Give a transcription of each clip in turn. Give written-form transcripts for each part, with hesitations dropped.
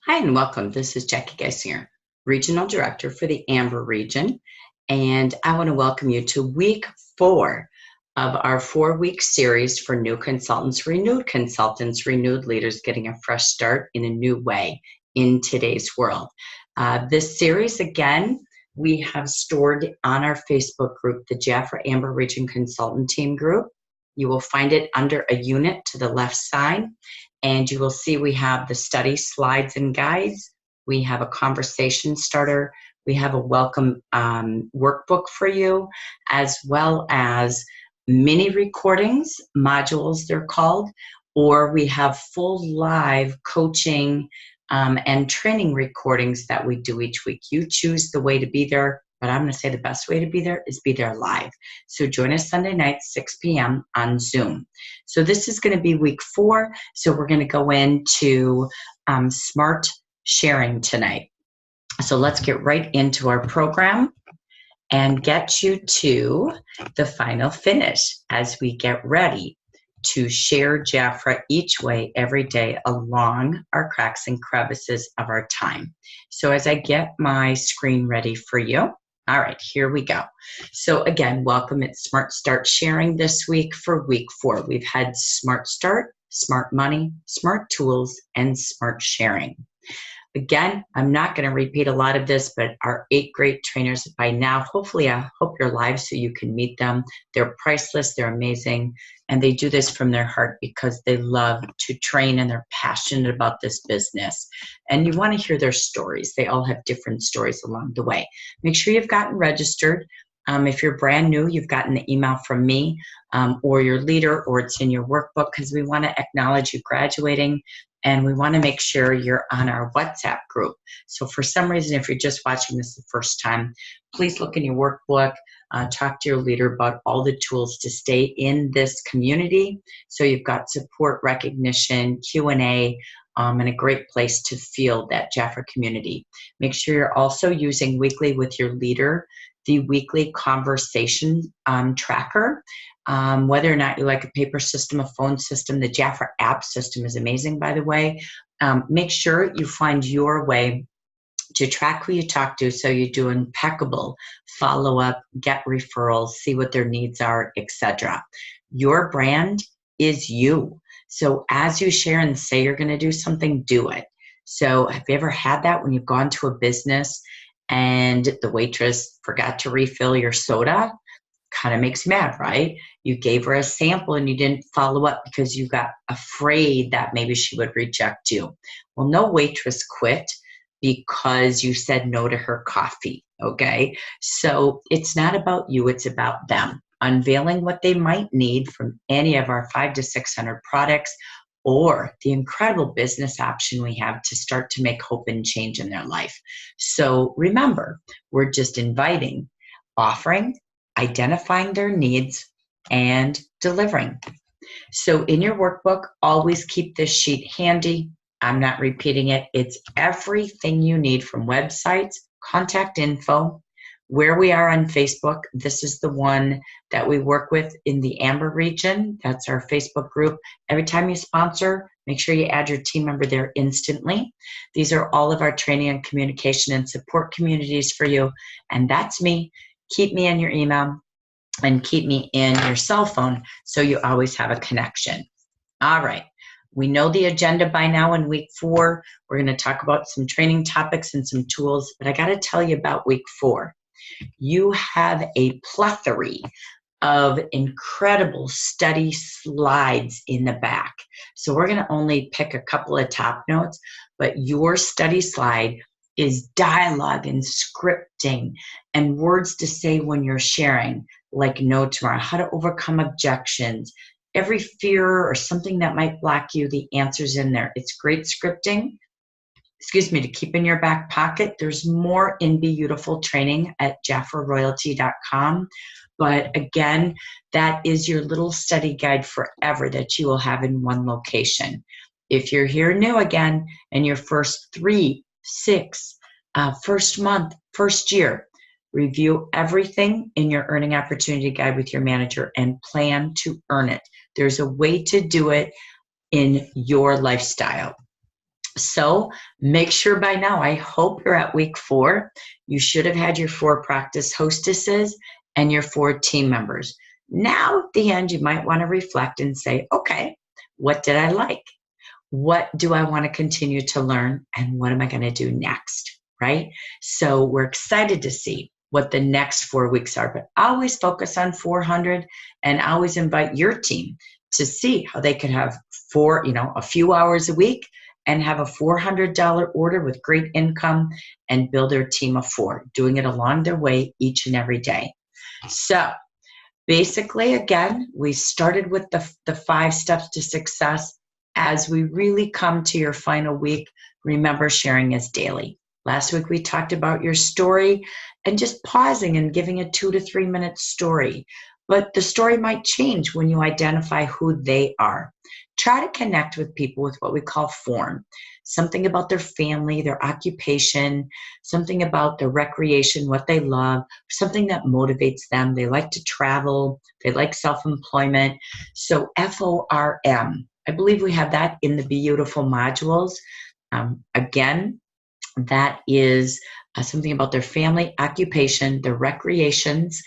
Hi and welcome. This is Jackie Geissinger, Regional Director for the Amber region, and I want to welcome you to week 4 of our 4-week series for new consultants, renewed leaders getting a fresh start in a new way in today's world. This series, again, we have stored on our Facebook group, the Jaffa Amber Region Consultant Team group. You will find it under a unit to the left side. And you will see we have the study slides and guides. We have a conversation starter. We have a welcome workbook for you, as well as mini recordings, modules they're called, or we have full live coaching and training recordings that we do each week. You choose the way to be there, but I'm going to say the best way to be there is be there live. So join us Sunday night, 6 p.m. on Zoom. So this is going to be week 4. So we're going to go into smart sharing tonight. So let's get right into our program and get you to the final finish as we get ready to share Jaffa each way every day along our cracks and crevices of our time. So as I get my screen ready for you, all right, here we go. So again, welcome. It's Smart Start Sharing this week for week 4. We've had Smart Start, Smart Money, Smart Tools, and Smart Sharing. Again, I'm not going to repeat a lot of this, but our 8 great trainers by now, hopefully I hope you're live so you can meet them. They're priceless, they're amazing, and they do this from their heart because they love to train and they're passionate about this business. And you want to hear their stories. They all have different stories along the way. Make sure you've gotten registered. If you're brand new, you've gotten the email from me or your leader, or it's in your workbook, because we want to acknowledge you graduating. And we want to make sure you're on our WhatsApp group. So for some reason, if you're just watching this the first time, please look in your workbook, talk to your leader about all the tools to stay in this community. So you've got support, recognition, Q&A, and a great place to feel that Jaffa community. Make sure you're also using weekly with your leader the weekly conversation tracker. Whether or not you like a paper system, a phone system, the Jaffa app system is amazing, by the way. Make sure you find your way to track who you talk to so you do impeccable follow-up, get referrals, see what their needs are, etc. Your brand is you. So as you share and say you're going to do something, do it. So have you ever had that when you've gone to a business and the waitress forgot to refill your soda? Kind of makes you mad, right? You gave her a sample and you didn't follow up because you got afraid that maybe she would reject you. Well, no waitress quit because you said no to her coffee, okay? So it's not about you, it's about them. Unveiling what they might need from any of our 500 to 600 products, or the incredible business option we have to start to make hope and change in their life. So remember, we're just inviting, offering, identifying their needs, and delivering. So in your workbook, always keep this sheet handy. I'm not repeating it. It's everything you need from websites, contact info, where we are on Facebook. This is the one that we work with in the Amber region. That's our Facebook group. Every time you sponsor, make sure you add your team member there instantly. These are all of our training and communication and support communities for you. And that's me. Keep me in your email and keep me in your cell phone so you always have a connection. All right. We know the agenda by now in week 4. We're going to talk about some training topics and some tools, but I got to tell you about week 4. You have a plethora of incredible study slides in the back. So we're going to only pick a couple of top notes, but your study slide is dialogue and scripting and words to say when you're sharing, like no tomorrow, how to overcome objections, every fear or something that might block you, the answer's in there. It's great scripting, to keep in your back pocket. There's more in Beautiful training at jaffaroyalty.com. But again, that is your little study guide forever that you will have in one location. If you're here new again and your first 3, 6, first month, first year, review everything in your earning opportunity guide with your manager and plan to earn it. There's a way to do it in your lifestyle. So make sure by now, I hope you're at week 4. You should have had your 4 practice hostesses and your 4 team members. Now at the end, you might want to reflect and say, okay, what did I like? What do I want to continue to learn? And what am I going to do next? Right? So we're excited to see what the next 4 weeks are, but always focus on 400 and always invite your team to see how they could have a few hours a week and have a $400 order with great income and build their team of 4, doing it along their way each and every day. So basically, again, we started with the 5 steps to success. As we really come to your final week, remember sharing is daily. Last week, we talked about your story and just pausing and giving a 2 to 3 minute story. But the story might change when you identify who they are. Try to connect with people with what we call form. Something about their family, their occupation, something about their recreation, what they love, something that motivates them. They like to travel. They like self-employment. So FORM. I believe we have that in the Beautiful modules. Again, that is something about their family, occupation, their recreations,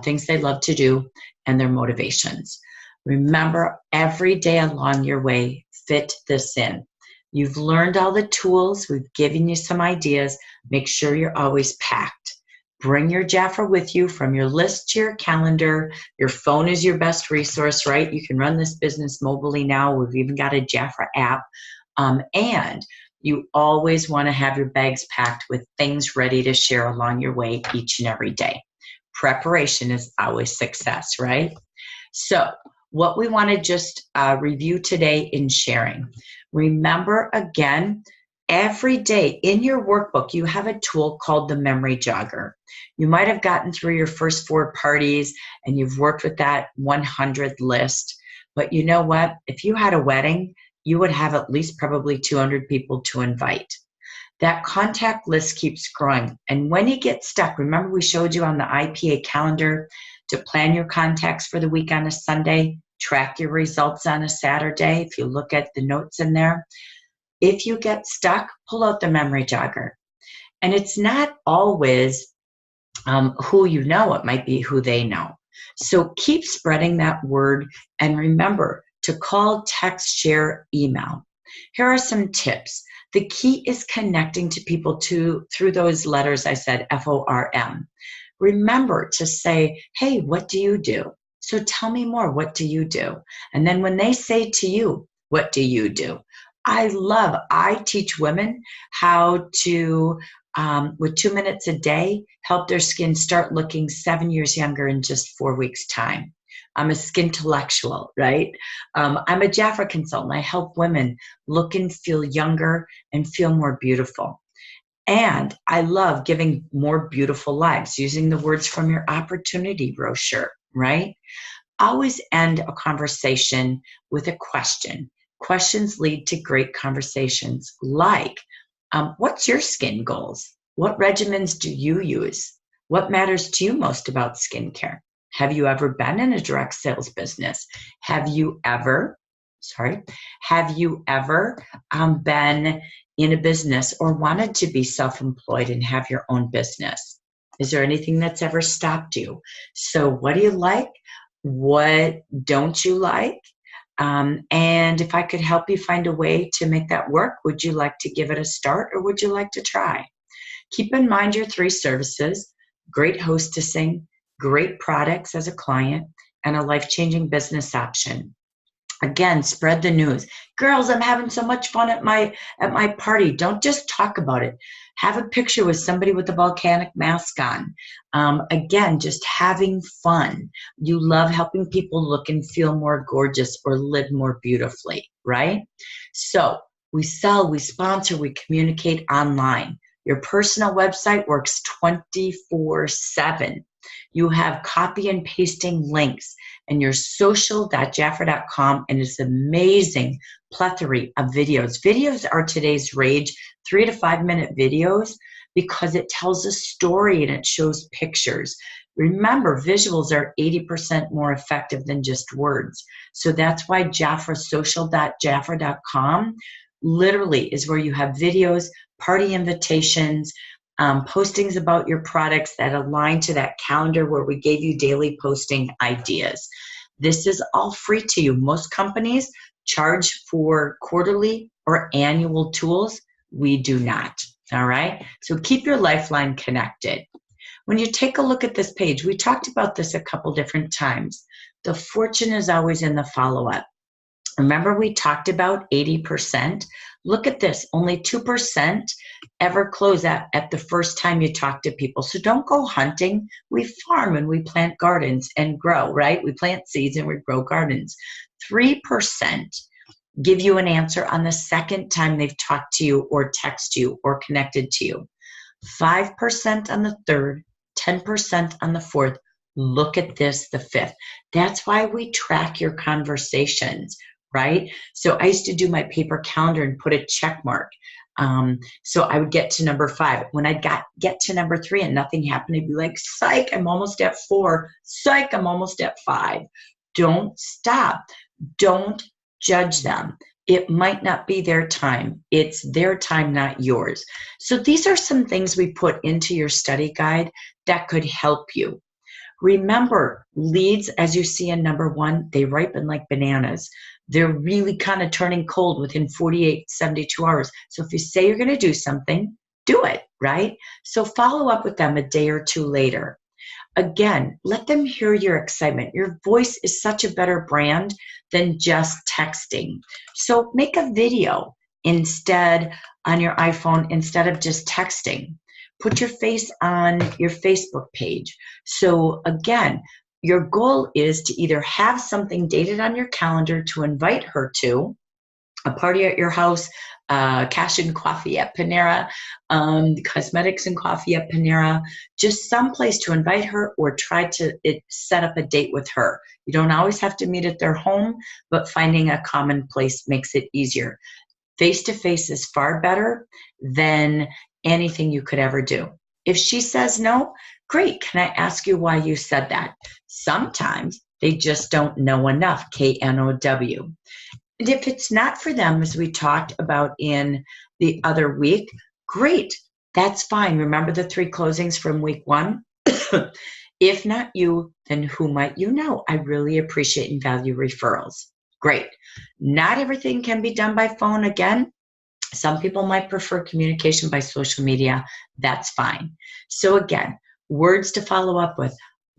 things they love to do, and their motivations. Remember, every day along your way, fit this in. You've learned all the tools. We've given you some ideas. Make sure you're always packed. Bring your Jafra with you from your list to your calendar. Your phone is your best resource, right? You can run this business mobilely now. We've even got a Jafra app. And you always want to have your bags packed with things ready to share along your way each and every day. Preparation is always success, right? So what we want to just review today in sharing. Remember, again, every day in your workbook, you have a tool called the Memory Jogger. You might have gotten through your first 4 parties and you've worked with that 100 list. But you know what? If you had a wedding, you would have at least probably 200 people to invite. That contact list keeps growing. And when you get stuck, remember we showed you on the IPA calendar to plan your contacts for the week on a Sunday, track your results on a Saturday. If you look at the notes in there, if you get stuck, pull out the Memory Jogger. And it's not always who you know, it might be who they know. So keep spreading that word, and remember to call, text, share, email. Here are some tips. The key is connecting to people through those letters I said, FORM. Remember to say, hey, what do you do? So tell me more, what do you do? And then when they say to you, what do you do? I teach women how to, with 2 minutes a day, help their skin start looking 7 years younger in just 4 weeks' time. I'm a skintellectual, right? I'm a Jafra consultant. I help women look and feel younger and feel more beautiful. And I love giving more beautiful lives, using the words from your opportunity brochure, right? Always end a conversation with a question. Questions lead to great conversations like, what's your skin goals? What regimens do you use? What matters to you most about skincare? Have you ever been in a direct sales business? Have you ever been in a business or wanted to be self-employed and have your own business? Is there anything that's ever stopped you? So what do you like? What don't you like? And if I could help you find a way to make that work, would you like to give it a start or would you like to try? Keep in mind your 3 services: great hostessing, great products as a client, and a life-changing business option. Again, spread the news. Girls, I'm having so much fun at my party. Don't just talk about it. Have a picture with somebody with a volcanic mask on. Again, just having fun. You love helping people look and feel more gorgeous or live more beautifully, right? So we sell, we sponsor, we communicate online. Your personal website works 24/7. You have copy and pasting links and your social.jafra.com and it's amazing plethora of videos. Videos are today's rage, 3 to 5 minute videos, because it tells a story and it shows pictures. Remember, visuals are 80% more effective than just words. So that's why Jafra, social.jafra.com literally is where you have videos, party invitations, postings about your products that align to that calendar where we gave you daily posting ideas. This is all free to you. Most companies charge for quarterly or annual tools. We do not. All right. So keep your Lifeline connected. When you take a look at this page, we talked about this a couple different times. The fortune is always in the follow-up. Remember we talked about 80%? Look at this, only 2% ever close at the first time you talk to people. So don't go hunting. We farm and we plant gardens and grow, right? We plant seeds and we grow gardens. 3% give you an answer on the second time they've talked to you or texted you or connected to you. 5% on the third, 10% on the fourth. Look at this, the fifth. That's why we track your conversations, right? So I used to do my paper calendar and put a check mark. So I would get to number 5. When I'd get to number 3 and nothing happened, I'd be like, psych, I'm almost at 4. Psych, I'm almost at 5. Don't stop. Don't judge them. It might not be their time. It's their time, not yours. So these are some things we put into your study guide that could help you. Remember, leads, as you see in number 1, they ripen like bananas. They're really kind of turning cold within 48, 72 hours. So if you say you're going to do something, do it, right? So follow up with them a day or 2 later. Again, let them hear your excitement. Your voice is such a better brand than just texting. So make a video instead on your iPhone instead of just texting. Put your face on your Facebook page. So again, your goal is to either have something dated on your calendar to invite her to, a party at your house, cash and coffee at Panera, cosmetics and coffee at Panera, just someplace to invite her or try to set up a date with her. You don't always have to meet at their home, but finding a common place makes it easier. Face-to-face is far better than anything you could ever do. If she says no, great. Can I ask you why you said that? Sometimes they just don't know enough, KNOW. And if it's not for them, as we talked about in the other week, great, that's fine. Remember the 3 closings from week 1? If not you, then who might you know? I really appreciate and value referrals. Great. Not everything can be done by phone again. Some people might prefer communication by social media. That's fine. So again, words to follow up with.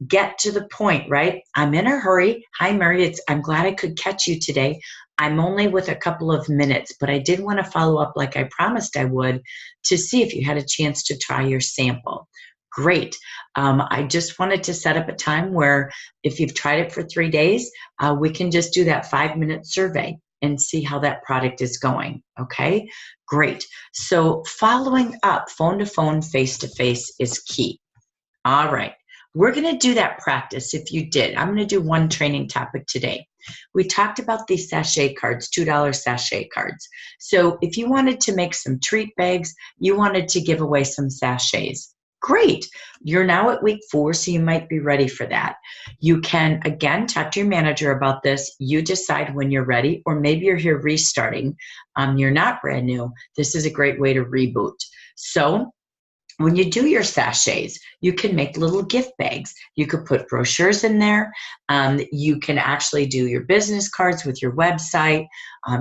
Get to the point, right? I'm in a hurry. Hi, Mary. I'm glad I could catch you today. I'm only with a couple of minutes, but I did want to follow up like I promised I would to see if you had a chance to try your sample. Great. I just wanted to set up a time where if you've tried it for 3 days, we can just do that 5-minute survey and see how that product is going. Okay, great. So following up phone to phone, face to face is key. All right. We're going to do that practice if you did. I'm going to do one training topic today. We talked about these sachet cards, $2 sachet cards. So if you wanted to make some treat bags, you wanted to give away some sachets. Great. You're now at week 4, so you might be ready for that. You can, again, talk to your manager about this. You decide when you're ready, or maybe you're here restarting. You're not brand new. This is a great way to reboot. So when you do your sachets, you can make little gift bags. You could put brochures in there. You can actually do your business cards with your website.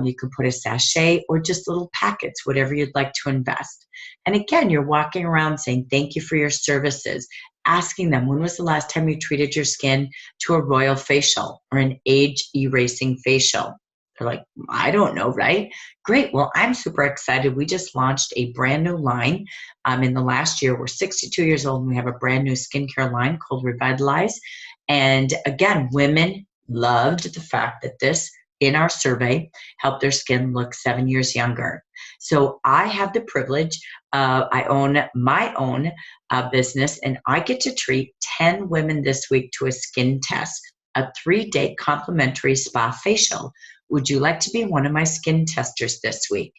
You could put a sachet or just little packets, whatever you'd like to invest. And again, you're walking around saying, thank you for your services, asking them, when was the last time you treated your skin to a royal facial or an age-erasing facial? They're like, I don't know, right? Great. Well, I'm super excited. We just launched a brand new line in the last year. We're 62 years old and we have a brand new skincare line called Revitalize. And again, women loved the fact that this, in our survey, helped their skin look 7 years younger. So I have the privilege, I own my own business, and I get to treat 10 women this week to a skin test, a 3-day complimentary spa facial. Would you like to be one of my skin testers this week?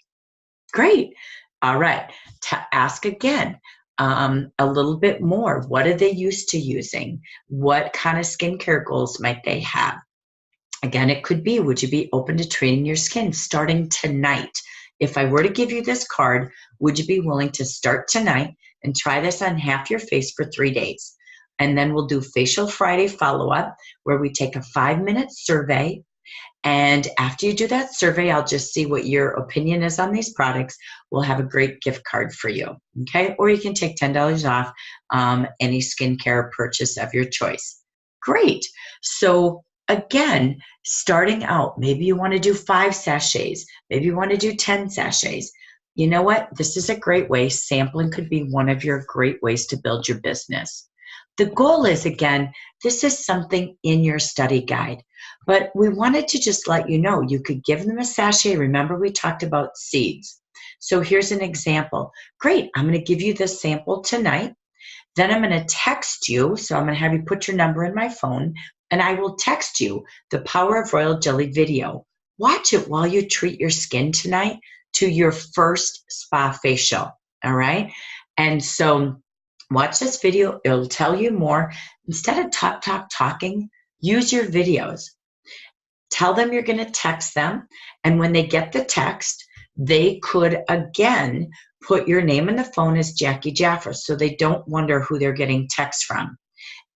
Great. All right. To ask again, a little bit more. What are they used to using? What kind of skincare goals might they have? Again, it could be, would you be open to treating your skin starting tonight? if I were to give you this card, would you be willing to start tonight and try this on half your face for 3 days? And then we'll do Facial Friday follow-up, where we take a 5-minute survey. And after you do that survey, I'll just see what your opinion is on these products. We'll have a great gift card for you, okay? Or you can take $10 off any skincare purchase of your choice. Great. So again, starting out, maybe you want to do 5 sachets. Maybe you want to do 10 sachets. You know what? This is a great way. Sampling could be one of your great ways to build your business. The goal is, again, this is something in your study guide, but we wanted to just let you know you could give them a sachet. Remember, we talked about seeds. So here's an example. Great, I'm going to give you this sample tonight. Then I'm going to text you. So I'm going to have you put your number in my phone, and I will text you the Power of Royal Jelly video. Watch it while you treat your skin tonight to your first spa facial, all right? And so watch this video. It'll tell you more. Instead of talking, use your videos. Tell them you're going to text them. And when they get the text, they could, again, put your name in the phone as Jackie Jaffa so they don't wonder who they're getting texts from.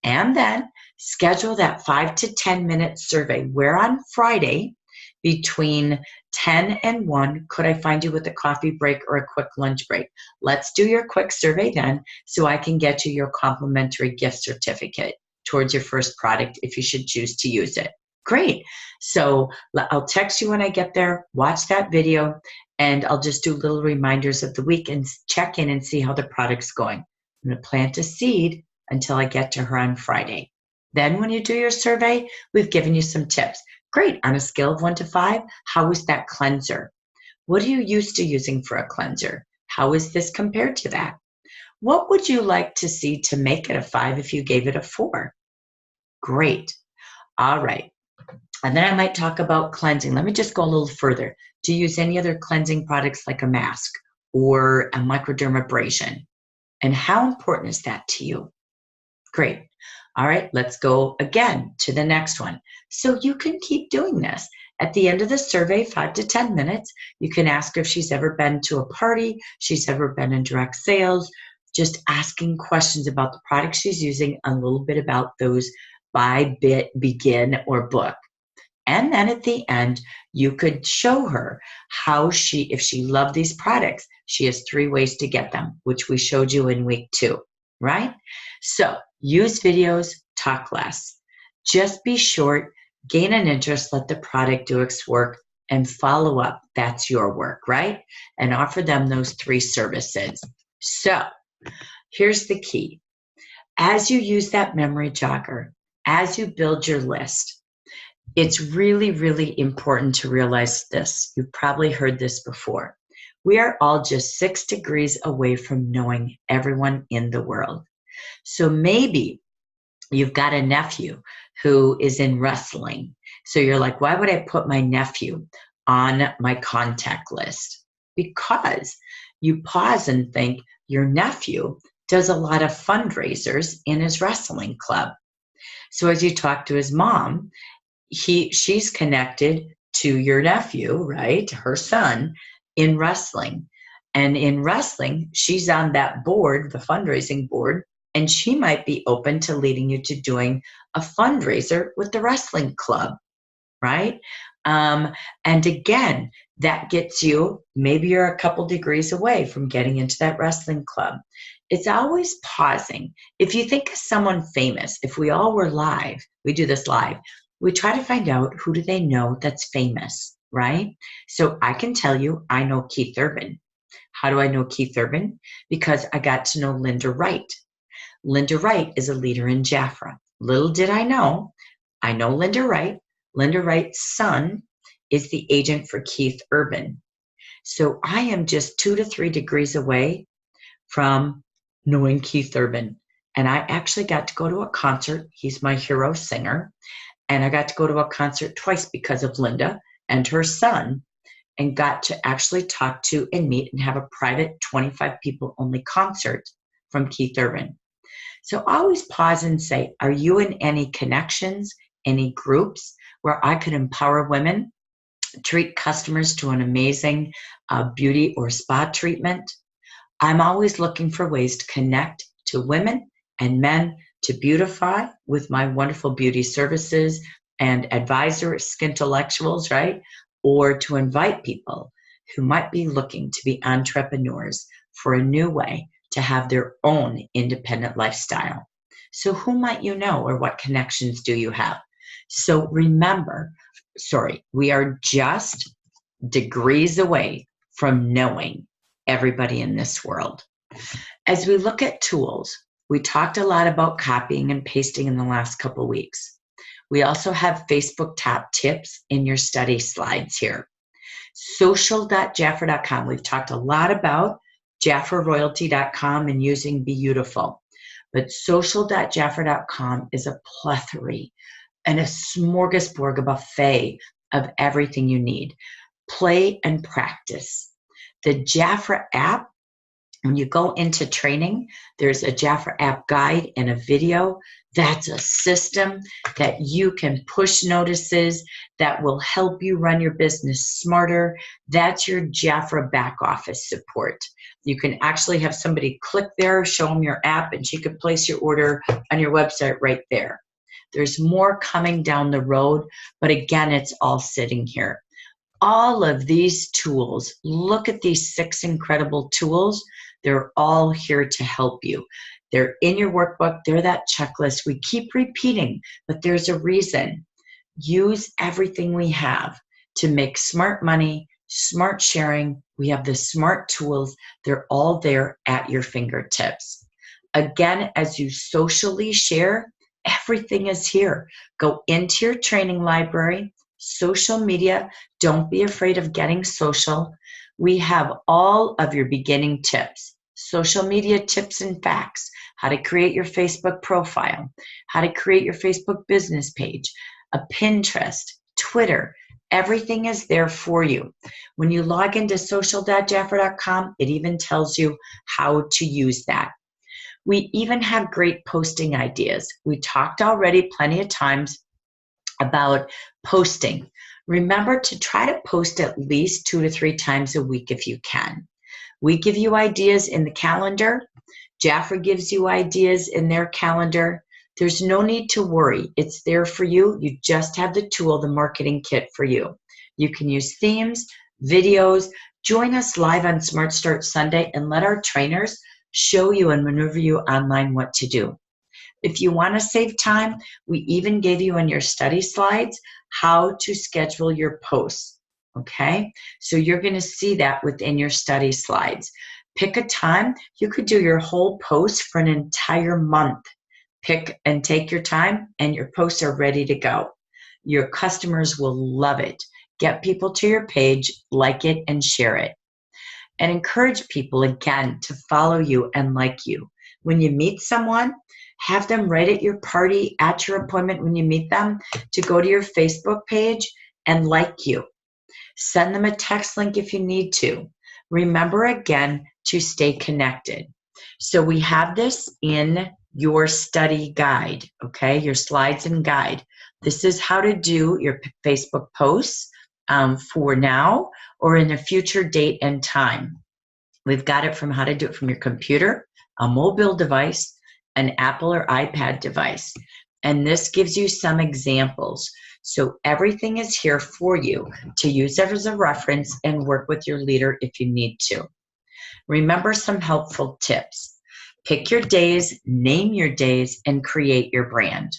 And then schedule that 5 to 10 minute survey where on Friday between 10 and 1, could I find you with a coffee break or a quick lunch break? Let's do your quick survey then so I can get you your complimentary gift certificate towards your first product if you should choose to use it. Great. So I'll text you when I get there, watch that video, and I'll just do little reminders of the week and check in and see how the product's going. I'm going to plant a seed until I get to her on Friday. Then when you do your survey, we've given you some tips. Great. On a scale of 1 to 5, how is that cleanser? What are you used to using for a cleanser? How is this compared to that? What would you like to see to make it a 5 if you gave it a 4? Great. All right. And then I might talk about cleansing. Let me just go a little further. Do you use any other cleansing products like a mask or a microdermabrasion? And how important is that to you? Great. All right, let's go again to the next one. So you can keep doing this. At the end of the survey, 5 to 10 minutes, you can ask her if she's ever been to a party, she's ever been in direct sales, just asking questions about the products she's using, a little bit about those buy, bit, begin, or book. And then at the end, you could show her how if she loved these products, she has 3 ways to get them, which we showed you in week 2, right? So use videos, talk less. Just be short, gain an interest, let the product do its work, and follow up. That's your work, right? And offer them those 3 services. So here's the key. As you use that memory jogger, as you build your list, it's really, really important to realize this. You've probably heard this before. We are all just 6 degrees away from knowing everyone in the world. So maybe you've got a nephew who is in wrestling. So you're like, why would I put my nephew on my contact list? Because you pause and think your nephew does a lot of fundraisers in his wrestling club. So as you talk to his mom, she's connected to your nephew, right? Her son in wrestling. And in wrestling, she's on that board, the fundraising board, and she might be open to leading you to doing a fundraiser with the wrestling club, right? And again, that gets you, maybe you're a couple degrees away from getting into that wrestling club. It's always pausing. If you think of someone famous, if we all were live, we do this live, we try to find out who do they know that's famous, right? So I can tell you, I know Keith Urban. How do I know Keith Urban? Because I got to know Linda Wright. Linda Wright is a leader in Jafra. Little did I know Linda Wright. Linda Wright's son is the agent for Keith Urban. So I am just 2 to 3 degrees away from knowing Keith Urban. And I actually got to go to a concert. He's my hero singer. And I got to go to a concert twice because of Linda and her son, and got to actually talk to and meet and have a private 25 people only concert from Keith Urban. So always pause and say, are you in any connections, any groups where I could empower women treat customers to an amazing beauty or spa treatment. I'm always looking for ways to connect to women and men to beautify with my wonderful beauty services and advisor skintellectuals, right? Or to invite people who might be looking to be entrepreneurs for a new way to have their own independent lifestyle. So who might you know, or what connections do you have? So remember, we are just degrees away from knowing everybody in this world. As we look at tools, we talked a lot about copying and pasting in the last couple weeks. We also have Facebook top tips in your study slides here. Social.jaffer.com. We've talked a lot about jafferroyalty.com and using Beautiful. But social.jaffer.com is a plethora and a smorgasbord, a buffet of everything you need. Play and practice. The Jaffer app, when you go into training, there's a Jaffer app guide and a video. That's a system that you can push notices that will help you run your business smarter. That's your Jaffer back office support. You can actually have somebody click there, show them your app, and you can place your order on your website right there. There's more coming down the road, but again, it's all sitting here. All of these tools, look at these 6 incredible tools. They're all here to help you. They're in your workbook. They're that checklist. We keep repeating, but there's a reason. Use everything we have to make smart money, smart sharing. We have the smart tools. They're all there at your fingertips. Again, as you socially share, everything is here. Go into your training library, social media. Don't be afraid of getting social. We have all of your beginning tips, social media tips and facts, how to create your Facebook profile, how to create your Facebook business page, a Pinterest, Twitter. Everything is there for you. When you log into social.jaffer.com, it even tells you how to use that. We even have great posting ideas. We talked already plenty of times about posting. Remember to try to post at least 2 to 3 times a week if you can. We give you ideas in the calendar. Jaffer gives you ideas in their calendar. There's no need to worry. It's there for you. You just have the tool, the marketing kit for you. You can use themes, videos. Join us live on Smart Start Sunday and let our trainers show you and maneuver you online what to do. If you want to save time, we even gave you in your study slides how to schedule your posts, okay? So you're going to see that within your study slides. Pick a time. You could do your whole post for an entire month. Pick and take your time, and your posts are ready to go. Your customers will love it. Get people to your page, like it, and share it. And encourage people, again, to follow you and like you. When you meet someone, have them right at your party, at your appointment when you meet them, to go to your Facebook page and like you. Send them a text link if you need to. Remember, again, to stay connected. So we have this in your study guide, okay, your slides and guide. This is how to do your Facebook posts for now or in a future date and time. We've got it from how to do it from your computer, a mobile device, an Apple or iPad device. And this gives you some examples. So everything is here for you to use as a reference and work with your leader if you need to. Remember some helpful tips. Pick your days, name your days, and create your brand.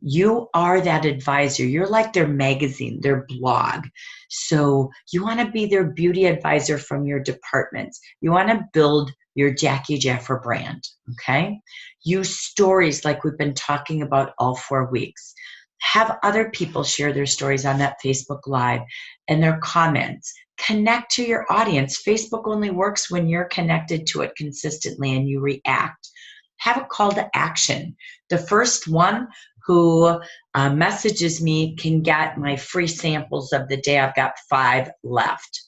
You are that advisor. You're like their magazine, their blog. So you want to be their beauty advisor from your departments. You want to build your Jackie Jaffer brand, okay? Use stories like we've been talking about all 4 weeks. Have other people share their stories on that Facebook Live and their comments. Connect to your audience. Facebook only works when you're connected to it consistently and you react. Have a call to action. The first one who messages me can get my free samples of the day. I've got 5 left.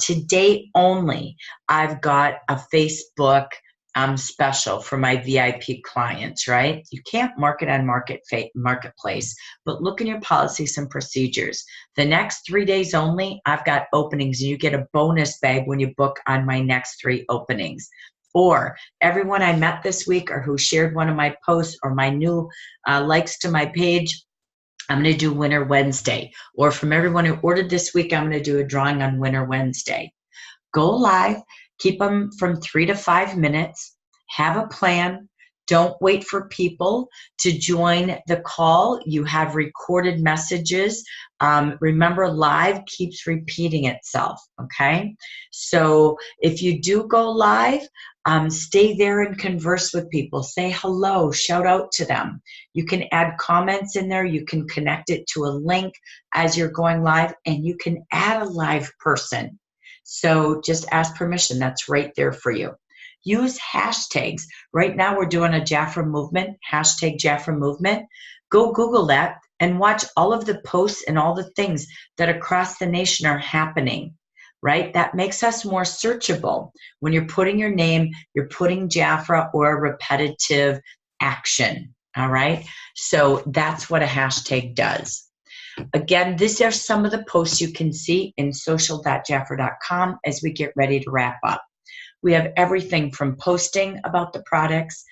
Today only, I've got a Facebook special for my VIP clients, right? You can't market on marketplace, but look in your policies and procedures. The next 3 days only, I've got openings, and you get a bonus bag when you book on my next 3 openings. Or everyone I met this week or who shared one of my posts or my new likes to my page, I'm going to do Winter Wednesday. Or from everyone who ordered this week, I'm going to do a drawing on Winter Wednesday. Go live, keep them from 3 to 5 minutes, have a plan. Don't wait for people to join the call. You have recorded messages. Remember, live keeps repeating itself, okay? So if you do go live, stay there and converse with people. Say hello, shout out to them. You can add comments in there. You can connect it to a link as you're going live, and you can add a live person. So just ask permission. That's right there for you. Use hashtags. Right now we're doing a Jafra movement, hashtag Jafra movement. Go Google that and watch all of the posts and all the things that across the nation are happening, right? That makes us more searchable. When you're putting your name, you're putting Jafra or a repetitive action, all right? So that's what a hashtag does. Again, these are some of the posts you can see in social.jafra.com as we get ready to wrap up. We have everything from posting about the products,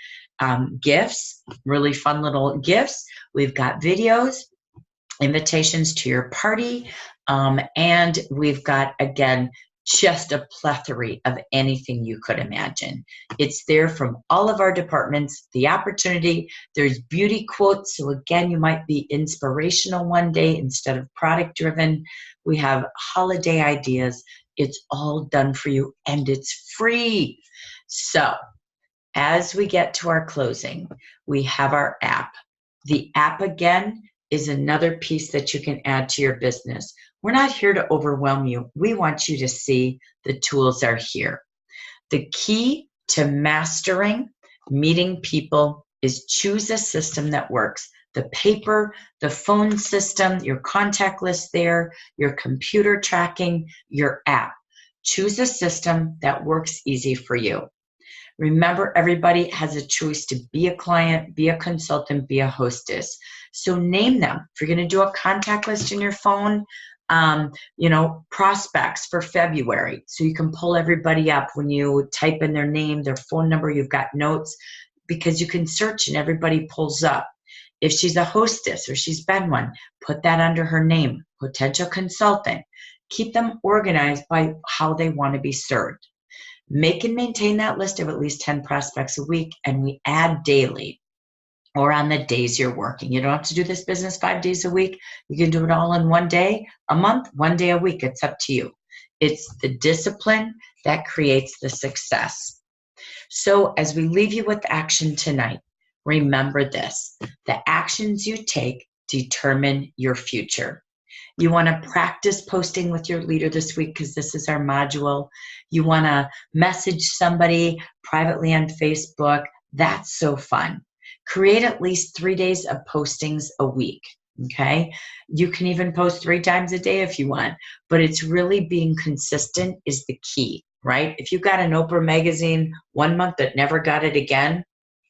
gifts, really fun little gifts. We've got videos, invitations to your party, and we've got, again, just a plethora of anything you could imagine. It's there from all of our departments. The opportunity, there's beauty quotes. So again, you might be inspirational one day instead of product driven. We have holiday ideas. It's all done for you, and it's free. So as we get to our closing, we have our app. The app, again, is another piece that you can add to your business. We're not here to overwhelm you. We want you to see the tools are here. The key to mastering meeting people is choose a system that works. The paper, the phone system, your contact list there, your computer tracking, your app. Choose a system that works easy for you. Remember, everybody has a choice to be a client, be a consultant, be a hostess. So name them. If you're going to do a contact list in your phone, prospects for February. So you can pull everybody up when you type in their name, their phone number, you've got notes, because you can search and everybody pulls up. If she's a hostess or she's been one, put that under her name, potential consultant. Keep them organized by how they want to be served. Make and maintain that list of at least 10 prospects a week, and we add daily or on the days you're working. You don't have to do this business 5 days a week. You can do it all in 1 day, a month, 1 day a week. It's up to you. It's the discipline that creates the success. So as we leave you with action tonight, remember this: the actions you take determine your future. You want to practice posting with your leader this week because this is our module. You want to message somebody privately on Facebook. That's so fun. Create at least 3 days of postings a week, okay? You can even post 3 times a day if you want, but it's really being consistent is the key, right? If you got an Oprah magazine 1 month that never got it again,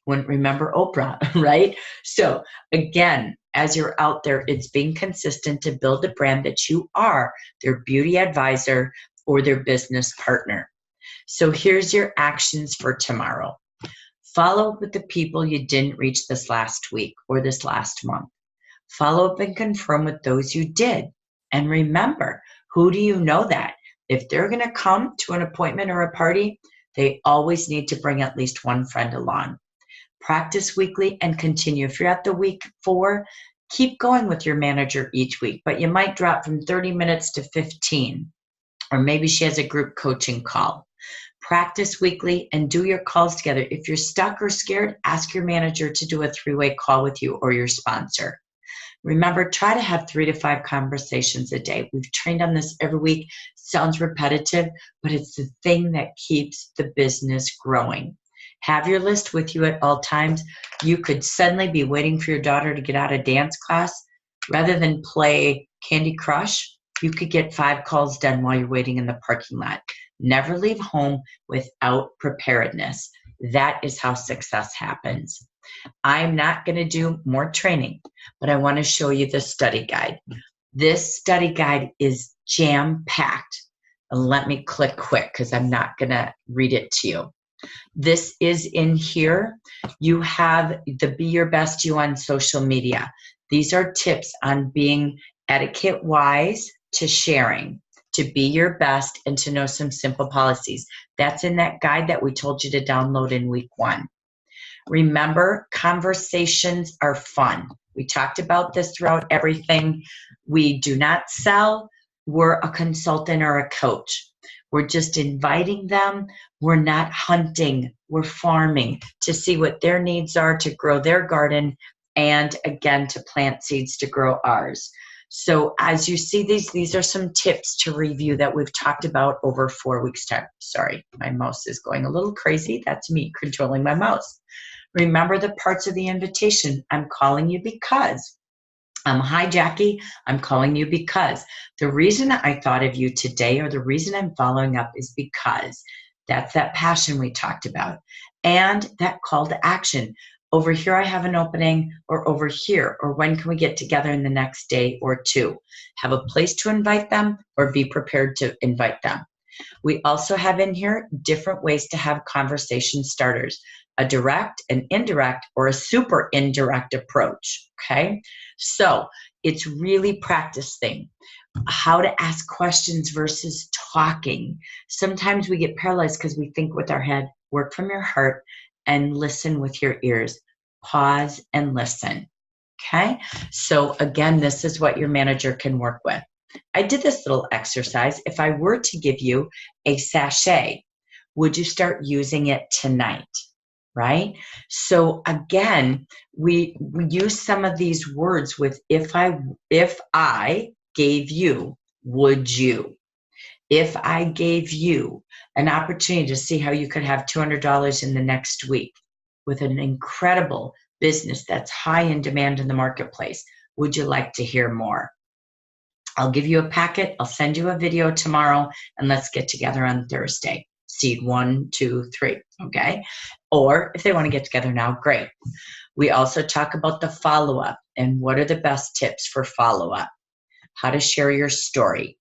wouldn't remember Oprah, right? So again, as you're out there, it's being consistent to build a brand that you are their beauty advisor or their business partner. So here's your actions for tomorrow. Follow up with the people you didn't reach this last week or this last month. Follow up and confirm with those you did. And remember, who do you know that? If they're going to come to an appointment or a party, they always need to bring at least one friend along. Practice weekly and continue. If you're at the week 4, keep going with your manager each week, but you might drop from 30 minutes to 15, or maybe she has a group coaching call. Practice weekly and do your calls together. If you're stuck or scared, ask your manager to do a 3-way call with you or your sponsor. Remember, try to have 3 to 5 conversations a day. We've trained on this every week. Sounds repetitive, but it's the thing that keeps the business growing. Have your list with you at all times. You could suddenly be waiting for your daughter to get out of dance class. Rather than play Candy Crush, you could get 5 calls done while you're waiting in the parking lot. Never leave home without preparedness. That is how success happens. I'm not going to do more training, but I want to show you the study guide. This study guide is jam-packed. Let me click quick because I'm not going to read it to you. This is in here. You have the Be Your Best You on social media. These are tips on being etiquette-wise to sharing, to be your best, and to know some simple policies. That's in that guide that we told you to download in week 1. Remember, conversations are fun. We talked about this throughout everything. We do not sell. We're a consultant or a coach. We're just inviting them. We're not hunting. We're farming to see what their needs are to grow their garden and, again, to plant seeds to grow ours. So as you see these are some tips to review that we've talked about over 4 weeks' time. Sorry, my mouse is going a little crazy. That's me controlling my mouse. Remember the parts of the invitation. I'm calling you because. Hi, Jackie. I'm calling you because. The reason I thought of you today, or the reason I'm following up, is because that's that passion we talked about. And that call to action. Over here, I have an opening, or over here, or when can we get together in the next day or 2? Have a place to invite them, or be prepared to invite them. We also have in here different ways to have conversation starters, a direct, an indirect, or a super indirect approach, okay? So it's really practice thing. How to ask questions versus talking. Sometimes we get paralyzed because we think with our head. Work from your heart and listen with your ears. Pause and listen, okay? So again, this is what your manager can work with. I did this little exercise. If I were to give you a sachet, would you start using it tonight? Right? So again, we use some of these words with if I gave you, would you? If I gave you an opportunity to see how you could have $200 in the next week with an incredible business that's high in demand in the marketplace, would you like to hear more? I'll give you a packet. I'll send you a video tomorrow, and let's get together on Thursday. Seed 1, 2, 3, okay? Or if they want to get together now, great. We also talk about the follow-up and what are the best tips for follow-up, how to share your story,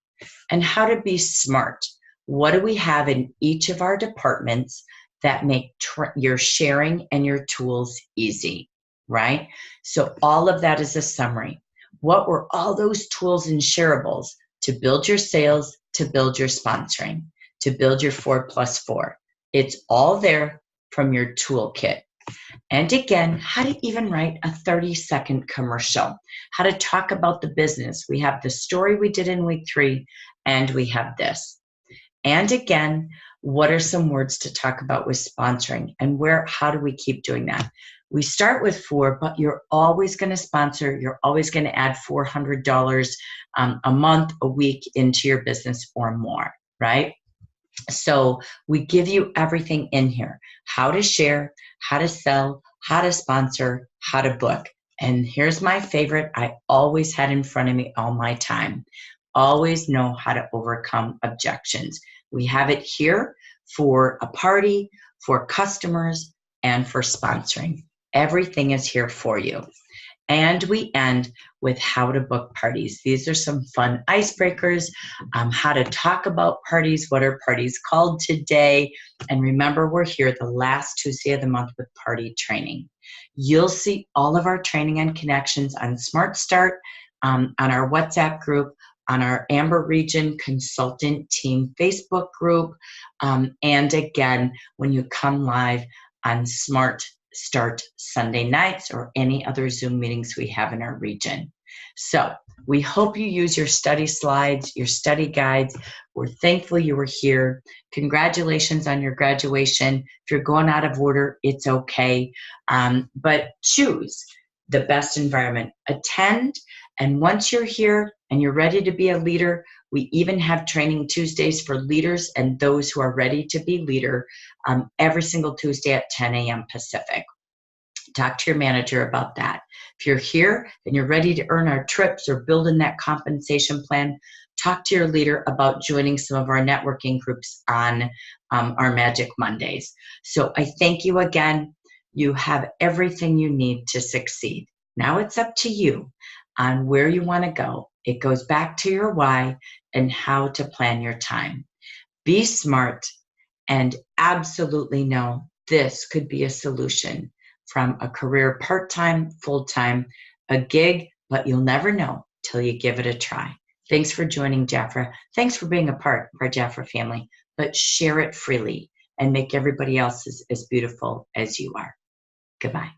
and how to be smart. What do we have in each of our departments that make your sharing and your tools easy, right? So all of that is a summary. What were all those tools and shareables to build your sales, to build your sponsoring, to build your 4+4? It's all there from your toolkit. And again, how to even write a 30-second commercial, how to talk about the business. We have the story we did in week 3, and we have this. And again, what are some words to talk about with sponsoring, and how do we keep doing that? We start with 4, but you're always going to sponsor. You're always going to add $400 a month, a week into your business or more, right? So we give you everything in here, how to share, how to sell, how to sponsor, how to book. And here's my favorite. I always had in front of me all my time. Always know how to overcome objections. We have it here for a party, for customers, and for sponsoring. Everything is here for you. And we end with how to book parties. These are some fun icebreakers, how to talk about parties, what are parties called today. And remember, we're here the last Tuesday of the month with party training. You'll see all of our training and connections on Smart Start, on our WhatsApp group, on our Amber Region Consultant Team Facebook group, and again, when you come live on Smart Start Sunday nights or any other Zoom meetings we have in our region. So we hope you use your study slides, your study guides. We're thankful you were here. Congratulations on your graduation. If you're going out of order, it's okay. But choose the best environment. Attend, and once you're here and you're ready to be a leader, we even have training Tuesdays for leaders and those who are ready to be leader every single Tuesday at 10 a.m. Pacific. Talk to your manager about that. If you're here and you're ready to earn our trips or build in that compensation plan, talk to your leader about joining some of our networking groups on our Magic Mondays. So I thank you again. You have everything you need to succeed. Now it's up to you on where you want to go. It goes back to your why and how to plan your time. Be smart and absolutely know this could be a solution from a career part-time, full-time, a gig, but you'll never know till you give it a try. Thanks for joining Jafra. Thanks for being a part of our Jafra family, but share it freely and make everybody else as beautiful as you are. Goodbye.